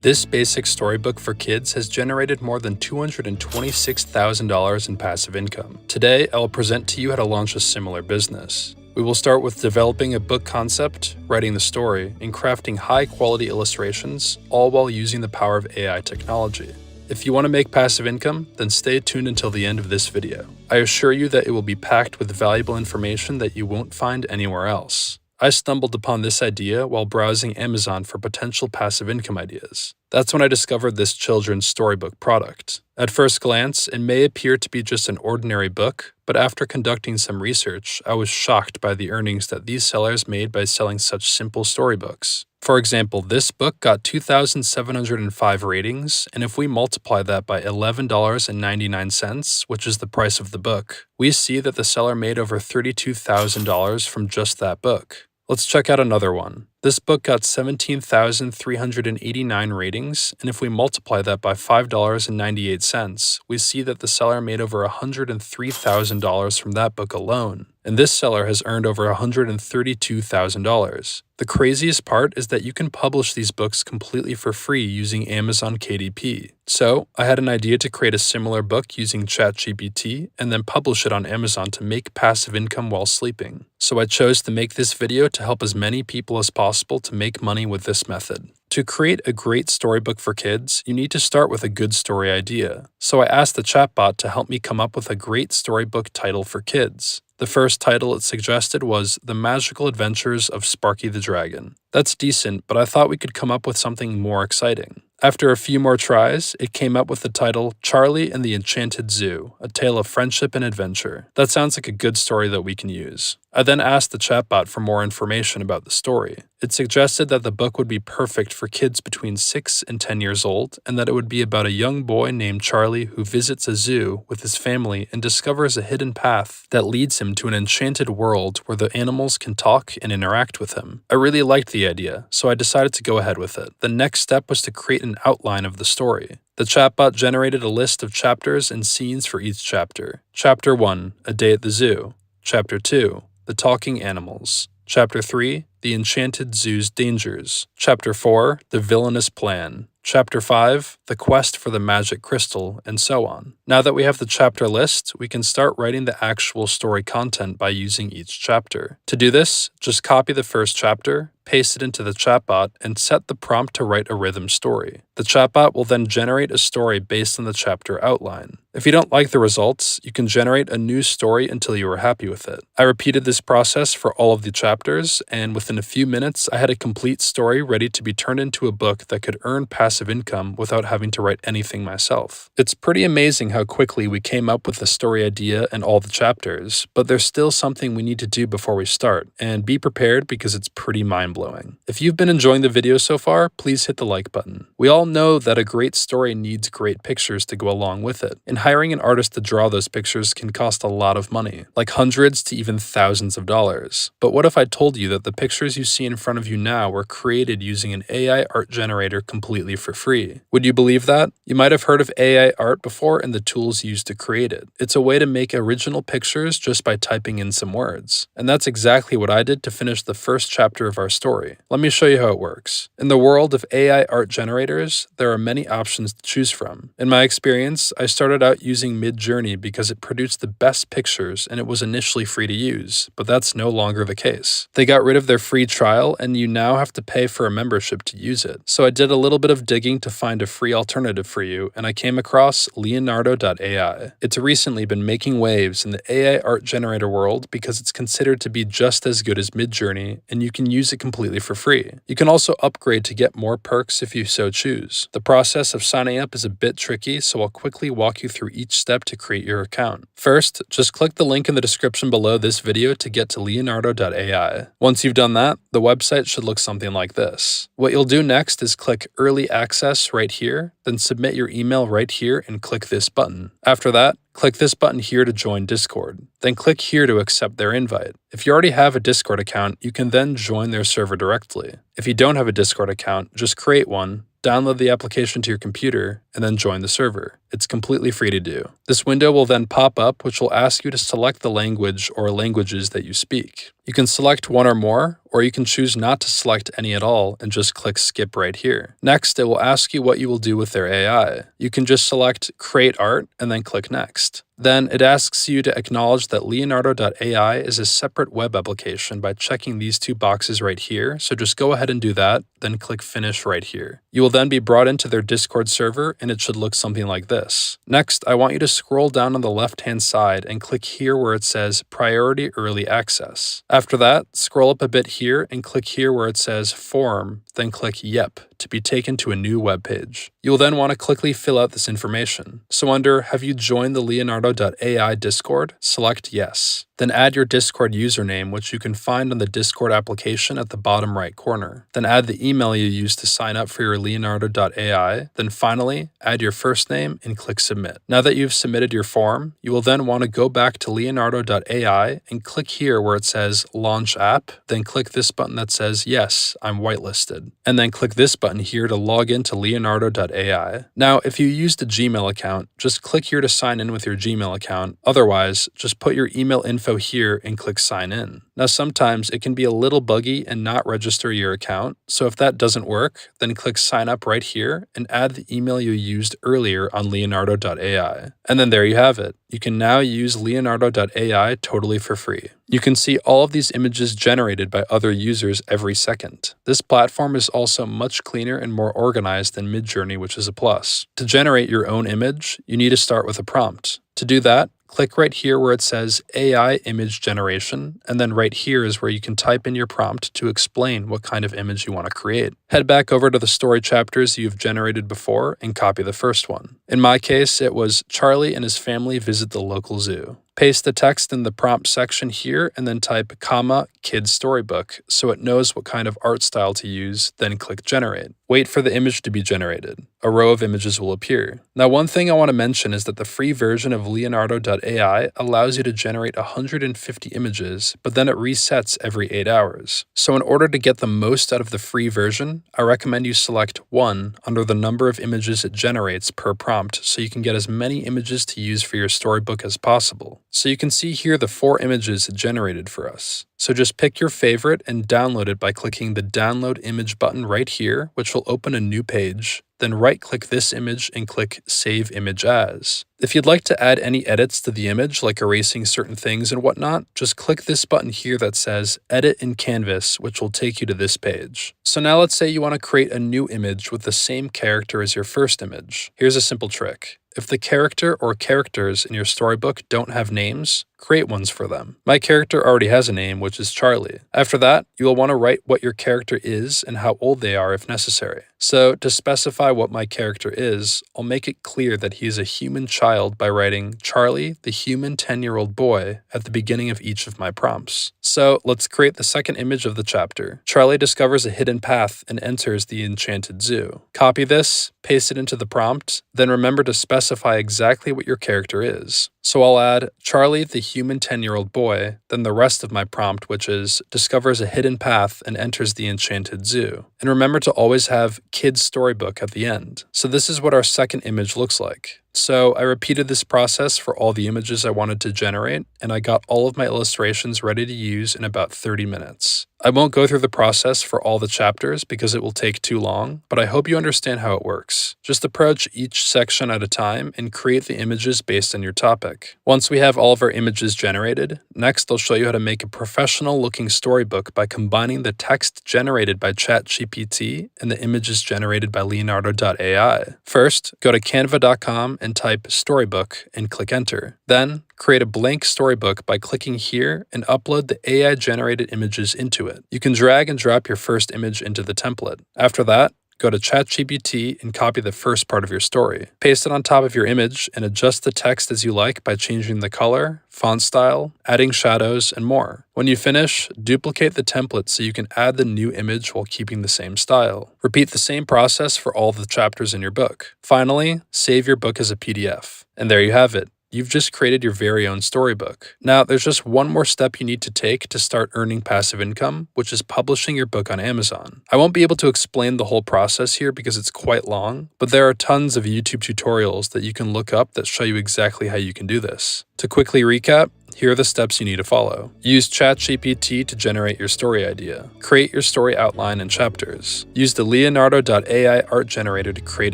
This basic storybook for kids has generated more than $226,000 in passive income. Today, I will present to you how to launch a similar business. We will start with developing a book concept, writing the story, and crafting high-quality illustrations, all while using the power of AI technology. If you want to make passive income, then stay tuned until the end of this video. I assure you that it will be packed with valuable information that you won't find anywhere else. I stumbled upon this idea while browsing Amazon for potential passive income ideas. That's when I discovered this children's storybook product. At first glance, it may appear to be just an ordinary book, but after conducting some research, I was shocked by the earnings that these sellers made by selling such simple storybooks. For example, this book got 2,705 ratings, and if we multiply that by $11.99, which is the price of the book, we see that the seller made over $32,000 from just that book. Let's check out another one. This book got 17,389 ratings, and if we multiply that by $5.98, we see that the seller made over $103,000 from that book alone, and this seller has earned over $132,000. The craziest part is that you can publish these books completely for free using Amazon KDP. So, I had an idea to create a similar book using ChatGPT and then publish it on Amazon to make passive income while sleeping. So I chose to make this video to help as many people as possible to make money with this method. To create a great storybook for kids, you need to start with a good story idea. So I asked the chatbot to help me come up with a great storybook title for kids. The first title it suggested was The Magical Adventures of Sparky the Dragon. That's decent, but I thought we could come up with something more exciting. After a few more tries, it came up with the title Charlie and the Enchanted Zoo, A Tale of Friendship and Adventure. That sounds like a good story that we can use. I then asked the chatbot for more information about the story. It suggested that the book would be perfect for kids between 6 and 10 years old, and that it would be about a young boy named Charlie who visits a zoo with his family and discovers a hidden path that leads him to an enchanted world where the animals can talk and interact with him. I really liked the idea, so I decided to go ahead with it. The next step was to create an outline of the story. The chatbot generated a list of chapters and scenes for each chapter. Chapter 1, A Day at the Zoo. Chapter 2, The Talking Animals. Chapter 3, The Enchanted Zoo's Dangers. Chapter 4, The Villainous Plan. Chapter 5, The Quest for the Magic Crystal, and so on. Now that we have the chapter list, we can start writing the actual story content by using each chapter. To do this, just copy the first chapter, paste it into the chatbot, and set the prompt to write a rhythm story. The chatbot will then generate a story based on the chapter outline. If you don't like the results, you can generate a new story until you are happy with it. I repeated this process for all of the chapters, and within a few minutes, I had a complete story ready to be turned into a book that could earn passive income without having to write anything myself. It's pretty amazing how quickly we came up with the story idea and all the chapters, but there's still something we need to do before we start, and be prepared because it's pretty mind-blowing. If you've been enjoying the video so far, please hit the like button. We all know that a great story needs great pictures to go along with it, and hiring an artist to draw those pictures can cost a lot of money, like hundreds to even thousands of dollars. But what if I told you that the pictures you see in front of you now were created using an AI art generator completely for free? Would you believe that? You might have heard of AI art before and the tools used to create it. It's a way to make original pictures just by typing in some words. And that's exactly what I did to finish the first chapter of our story. Let me show you how it works. In the world of AI art generators, there are many options to choose from. In my experience, I started out using MidJourney because it produced the best pictures and it was initially free to use, but that's no longer the case. They got rid of their free trial and you now have to pay for a membership to use it. So I did a little bit of digging to find a free alternative for you, and I came across Leonardo.ai. It's recently been making waves in the AI art generator world because it's considered to be just as good as MidJourney, and you can use it completely for free. You can also upgrade to get more perks if you so choose. The process of signing up is a bit tricky, so I'll quickly walk you through each step to create your account. First, just click the link in the description below this video to get to Leonardo.ai. Once you've done that, the website should look something like this. What you'll do next is click Early Access right here, then submit your email right here and click this button. After that, click this button here to join Discord. Then click here to accept their invite. If you already have a Discord account, you can then join their server directly. If you don't have a Discord account, just create one, download the application to your computer, and then join the server. It's completely free to do. This window will then pop up, which will ask you to select the language or languages that you speak. You can select one or more, or you can choose not to select any at all and just click skip right here. Next, it will ask you what you will do with their AI. You can just select create art and then click next. Then it asks you to acknowledge that Leonardo.ai is a separate web application by checking these two boxes right here, so just go ahead and do that, then click finish right here. You will then be brought into their Discord server and it should look something like this. Next, I want you to scroll down on the left-hand side and click here where it says Priority Early Access. After that, scroll up a bit here and click here where it says Form, then click Yep to be taken to a new web page. You will then want to quickly fill out this information. So under Have you joined the Leonardo.ai Discord? Select Yes. Then add your Discord username, which you can find on the Discord application at the bottom right corner. Then add the email you used to sign up for your Leonardo.ai. Then finally, add your first name and click Submit. Now that you've submitted your form, you will then want to go back to Leonardo.ai and click here where it says Launch App. Then click this button that says Yes, I'm whitelisted. And then click this button here to log into Leonardo.ai. Now, if you used a Gmail account, just click here to sign in with your Gmail account. Otherwise, just put your email info here and click sign in. Now sometimes it can be a little buggy and not register your account, so if that doesn't work, then click sign up right here and add the email you used earlier on Leonardo.ai. And then there you have it. You can now use Leonardo.ai totally for free. You can see all of these images generated by other users every second. This platform is also much cleaner and more organized than MidJourney, which is a plus. To generate your own image, you need to start with a prompt. To do that, click right here where it says AI Image Generation, and then right here is where you can type in your prompt to explain what kind of image you want to create. Head back over to the story chapters you've generated before and copy the first one. In my case, it was Charlie and his family visit the local zoo. Paste the text in the prompt section here and then type comma kids storybook so it knows what kind of art style to use, then click generate. Wait for the image to be generated. A row of images will appear. Now one thing I want to mention is that the free version of Leonardo.ai allows you to generate 150 images, but then it resets every 8 hours. So in order to get the most out of the free version, I recommend you select 1 under the number of images it generates per prompt so you can get as many images to use for your storybook as possible. So you can see here the 4 images it generated for us. So just pick your favorite and download it by clicking the download image button right here, which will open a new page. Then right-click this image and click Save Image As. If you'd like to add any edits to the image, like erasing certain things and whatnot, just click this button here that says Edit in Canvas, which will take you to this page. So now let's say you want to create a new image with the same character as your first image. Here's a simple trick. If the character or characters in your storybook don't have names, create ones for them. My character already has a name, which is Charlie. After that, you will want to write what your character is and how old they are if necessary. So to specify what my character is, I'll make it clear that he is a human child by writing Charlie, the human 10-year-old boy, at the beginning of each of my prompts. So let's create the second image of the chapter. Charlie discovers a hidden path and enters the enchanted zoo. Copy this, paste it into the prompt, then remember to specify exactly what your character is. So I'll add Charlie, the human 10-year-old boy, then the rest of my prompt, which is discovers a hidden path and enters the enchanted zoo. And remember to always have kids storybook at the end. So this is what our second image looks like. So I repeated this process for all the images I wanted to generate, and I got all of my illustrations ready to use in about 30 minutes. I won't go through the process for all the chapters because it will take too long, but I hope you understand how it works. Just approach each section at a time and create the images based on your topic. Once we have all of our images generated, next I'll show you how to make a professional-looking storybook by combining the text generated by ChatGPT and the images generated by Leonardo.ai. First, go to canva.com and type storybook and click enter. Then, create a blank storybook by clicking here and upload the AI-generated images into it. You can drag and drop your first image into the template. After that, go to ChatGPT and copy the first part of your story. Paste it on top of your image and adjust the text as you like by changing the color, font style, adding shadows, and more. When you finish, duplicate the template so you can add the new image while keeping the same style. Repeat the same process for all the chapters in your book. Finally, save your book as a PDF. And there you have it. You've just created your very own storybook. Now, there's just one more step you need to take to start earning passive income, which is publishing your book on Amazon. I won't be able to explain the whole process here because it's quite long, but there are tons of YouTube tutorials that you can look up that show you exactly how you can do this. To quickly recap, here are the steps you need to follow. Use ChatGPT to generate your story idea. Create your story outline and chapters. Use the Leonardo.ai art generator to create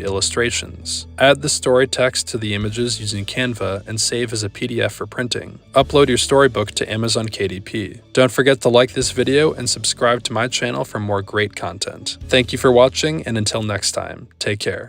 illustrations. Add the story text to the images using Canva and save as a PDF for printing. Upload your storybook to Amazon KDP. Don't forget to like this video and subscribe to my channel for more great content. Thank you for watching, and until next time, take care.